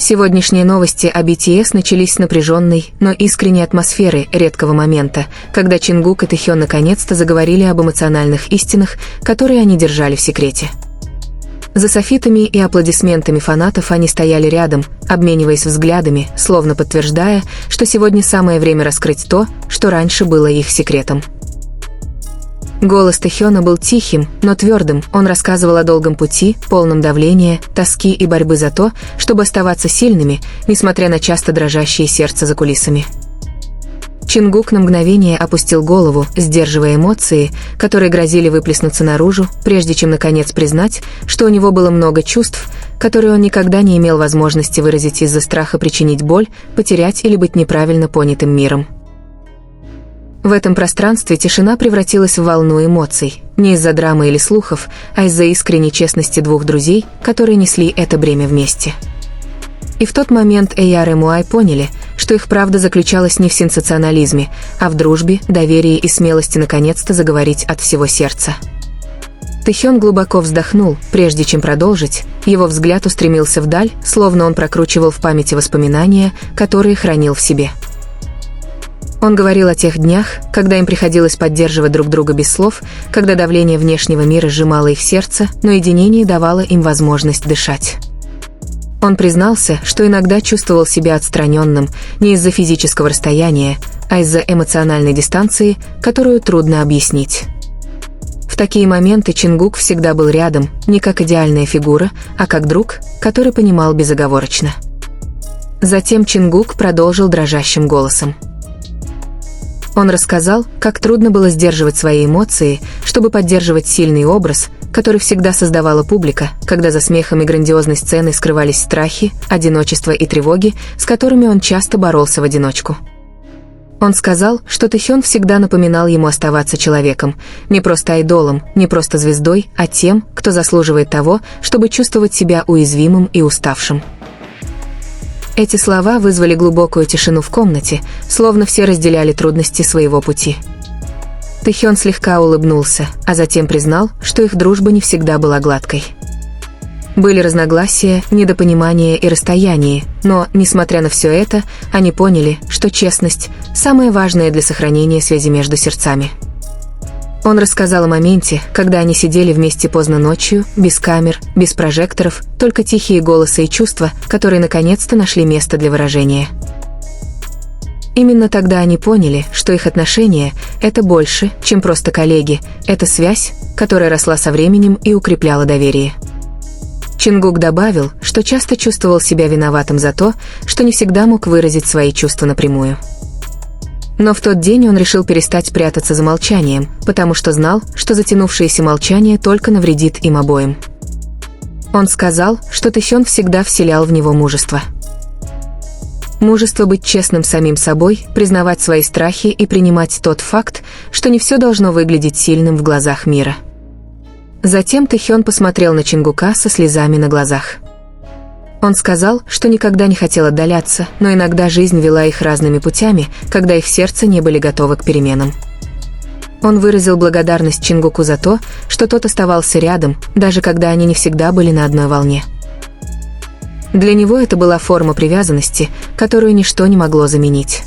Сегодняшние новости о BTS начались с напряженной, но искренней атмосферы редкого момента, когда Чингук и Тэхён наконец-то заговорили об эмоциональных истинах, которые они держали в секрете. За софитами и аплодисментами фанатов они стояли рядом, обмениваясь взглядами, словно подтверждая, что сегодня самое время раскрыть то, что раньше было их секретом. Голос Тэхёна был тихим, но твердым. Он рассказывал о долгом пути, полном давления, тоски и борьбы за то, чтобы оставаться сильными, несмотря на часто дрожащее сердце за кулисами. Чингук на мгновение опустил голову, сдерживая эмоции, которые грозили выплеснуться наружу, прежде чем наконец признать, что у него было много чувств, которые он никогда не имел возможности выразить из-за страха причинить боль, потерять или быть неправильно понятым миром. В этом пространстве тишина превратилась в волну эмоций, не из-за драмы или слухов, а из-за искренней честности двух друзей, которые несли это бремя вместе. И в тот момент Эйяр и Муай поняли, что их правда заключалась не в сенсационализме, а в дружбе, доверии и смелости наконец-то заговорить от всего сердца. Тэхён глубоко вздохнул, прежде чем продолжить, его взгляд устремился вдаль, словно он прокручивал в памяти воспоминания, которые хранил в себе. Он говорил о тех днях, когда им приходилось поддерживать друг друга без слов, когда давление внешнего мира сжимало их сердце, но единение давало им возможность дышать. Он признался, что иногда чувствовал себя отстраненным не из-за физического расстояния, а из-за эмоциональной дистанции, которую трудно объяснить. В такие моменты Чингук всегда был рядом, не как идеальная фигура, а как друг, который понимал безоговорочно. Затем Чингук продолжил дрожащим голосом. Он рассказал, как трудно было сдерживать свои эмоции, чтобы поддерживать сильный образ, который всегда создавала публика, когда за смехом и грандиозной сценой скрывались страхи, одиночество и тревоги, с которыми он часто боролся в одиночку. Он сказал, что Тэхён всегда напоминал ему оставаться человеком, не просто айдолом, не просто звездой, а тем, кто заслуживает того, чтобы чувствовать себя уязвимым и уставшим. Эти слова вызвали глубокую тишину в комнате, словно все разделяли трудности своего пути. Тэхён слегка улыбнулся, а затем признал, что их дружба не всегда была гладкой. Были разногласия, недопонимание и расстояние, но, несмотря на все это, они поняли, что честность – самое важное для сохранения связи между сердцами. Он рассказал о моменте, когда они сидели вместе поздно ночью, без камер, без прожекторов, только тихие голосы и чувства, которые наконец-то нашли место для выражения. Именно тогда они поняли, что их отношения – это больше, чем просто коллеги, это связь, которая росла со временем и укрепляла доверие. Чингук добавил, что часто чувствовал себя виноватым за то, что не всегда мог выразить свои чувства напрямую. Но в тот день он решил перестать прятаться за молчанием, потому что знал, что затянувшееся молчание только навредит им обоим. Он сказал, что Тэхён всегда вселял в него мужество. Мужество быть честным самим собой, признавать свои страхи и принимать тот факт, что не все должно выглядеть сильным в глазах мира. Затем Тэхён посмотрел на Чингука со слезами на глазах. Он сказал, что никогда не хотел отдаляться, но иногда жизнь вела их разными путями, когда их сердца не были готовы к переменам. Он выразил благодарность Чингуку за то, что тот оставался рядом, даже когда они не всегда были на одной волне. Для него это была форма привязанности, которую ничто не могло заменить.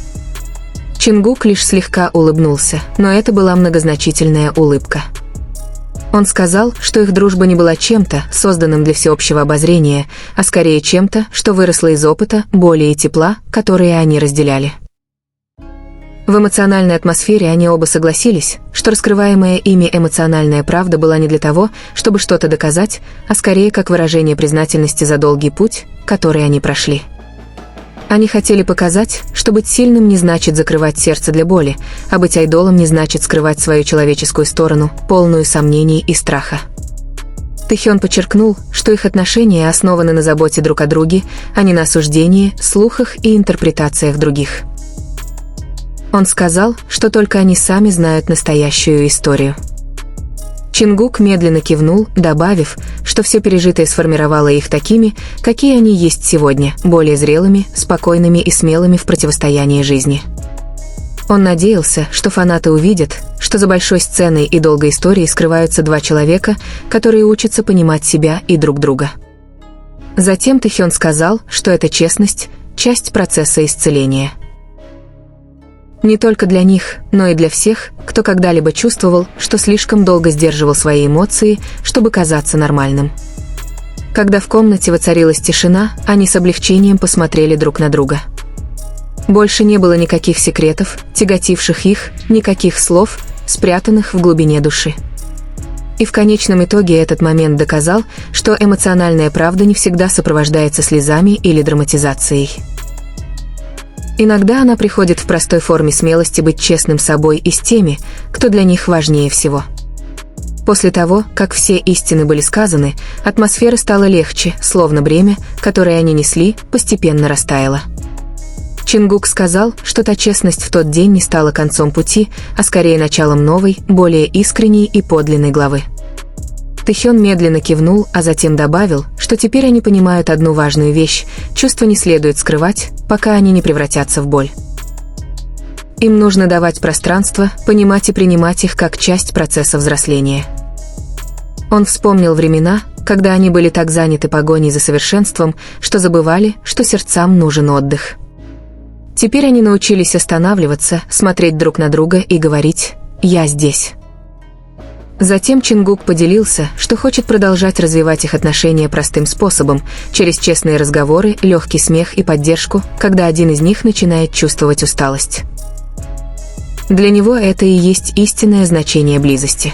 Чингук лишь слегка улыбнулся, но это была многозначительная улыбка. Он сказал, что их дружба не была чем-то, созданным для всеобщего обозрения, а скорее чем-то, что выросло из опыта, боли и тепла, которые они разделяли. В эмоциональной атмосфере они оба согласились, что раскрываемая ими эмоциональная правда была не для того, чтобы что-то доказать, а скорее как выражение признательности за долгий путь, который они прошли. Они хотели показать, что быть сильным не значит закрывать сердце для боли, а быть айдолом не значит скрывать свою человеческую сторону, полную сомнений и страха. Тэхён подчеркнул, что их отношения основаны на заботе друг о друге, а не на осуждении, слухах и интерпретациях других. Он сказал, что только они сами знают настоящую историю. Чингук медленно кивнул, добавив, что все пережитое сформировало их такими, какие они есть сегодня, более зрелыми, спокойными и смелыми в противостоянии жизни. Он надеялся, что фанаты увидят, что за большой сценой и долгой историей скрываются два человека, которые учатся понимать себя и друг друга. Затем Тэхён сказал, что эта честность – часть процесса исцеления. Не только для них, но и для всех, кто когда-либо чувствовал, что слишком долго сдерживал свои эмоции, чтобы казаться нормальным. Когда в комнате воцарилась тишина, они с облегчением посмотрели друг на друга. Больше не было никаких секретов, тяготивших их, никаких слов, спрятанных в глубине души. И в конечном итоге этот момент доказал, что эмоциональная правда не всегда сопровождается слезами или драматизацией. Иногда она приходит в простой форме смелости быть честным собой и с теми, кто для них важнее всего. После того, как все истины были сказаны, атмосфера стала легче, словно бремя, которое они несли, постепенно растаяло. Чингук сказал, что та честность в тот день не стала концом пути, а скорее началом новой, более искренней и подлинной главы. Тэхён медленно кивнул, а затем добавил, что теперь они понимают одну важную вещь: чувства не следует скрывать, пока они не превратятся в боль. Им нужно давать пространство, понимать и принимать их как часть процесса взросления. Он вспомнил времена, когда они были так заняты погоней за совершенством, что забывали, что сердцам нужен отдых. Теперь они научились останавливаться, смотреть друг на друга и говорить «Я здесь». Затем Чингук поделился, что хочет продолжать развивать их отношения простым способом, через честные разговоры, легкий смех и поддержку, когда один из них начинает чувствовать усталость. Для него это и есть истинное значение близости.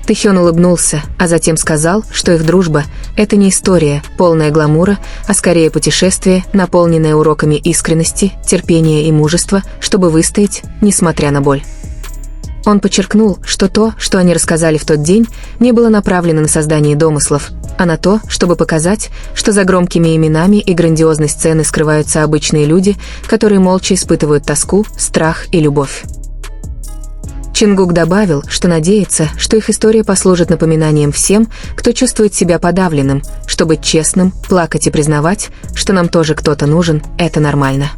Тэхён улыбнулся, а затем сказал, что их дружба – это не история, полная гламура, а скорее путешествие, наполненное уроками искренности, терпения и мужества, чтобы выстоять, несмотря на боль. Он подчеркнул, что то, что они рассказали в тот день, не было направлено на создание домыслов, а на то, чтобы показать, что за громкими именами и грандиозной сценой скрываются обычные люди, которые молча испытывают тоску, страх и любовь. Чингук добавил, что надеется, что их история послужит напоминанием всем, кто чувствует себя подавленным, что быть честным, плакать и признавать, что нам тоже кто-то нужен, это нормально.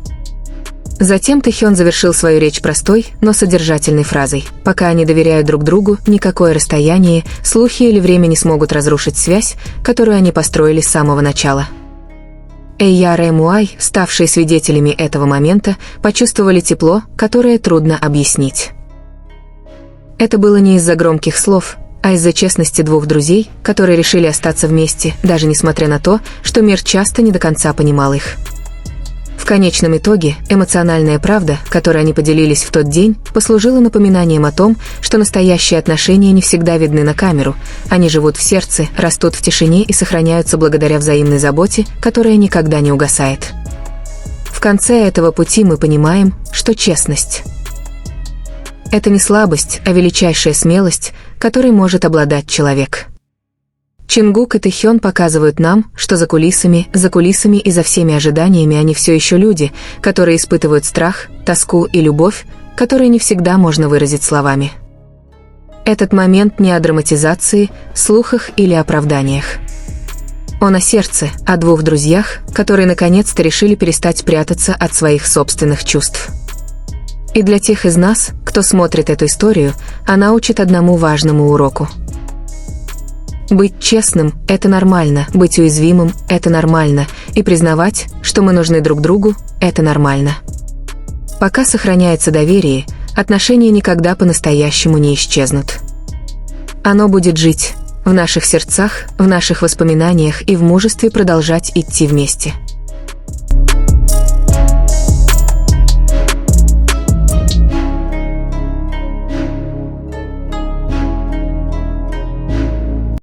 Затем Тэхён завершил свою речь простой, но содержательной фразой: «Пока они доверяют друг другу, никакое расстояние, слухи или время не смогут разрушить связь, которую они построили с самого начала». Эйяр и Муай, ставшие свидетелями этого момента, почувствовали тепло, которое трудно объяснить. Это было не из-за громких слов, а из-за честности двух друзей, которые решили остаться вместе, даже несмотря на то, что мир часто не до конца понимал их. В конечном итоге, эмоциональная правда, которой они поделились в тот день, послужила напоминанием о том, что настоящие отношения не всегда видны на камеру, они живут в сердце, растут в тишине и сохраняются благодаря взаимной заботе, которая никогда не угасает. В конце этого пути мы понимаем, что честность – это не слабость, а величайшая смелость, которой может обладать человек. Чингук и Тэхён показывают нам, что за кулисами и за всеми ожиданиями они все еще люди, которые испытывают страх, тоску и любовь, которые не всегда можно выразить словами. Этот момент не о драматизации, слухах или оправданиях. Он о сердце, о двух друзьях, которые наконец-то решили перестать прятаться от своих собственных чувств. И для тех из нас, кто смотрит эту историю, она учит одному важному уроку. Быть честным – это нормально, быть уязвимым – это нормально, и признавать, что мы нужны друг другу – это нормально. Пока сохраняется доверие, отношения никогда по-настоящему не исчезнут. Оно будет жить в наших сердцах, в наших воспоминаниях и в мужестве продолжать идти вместе.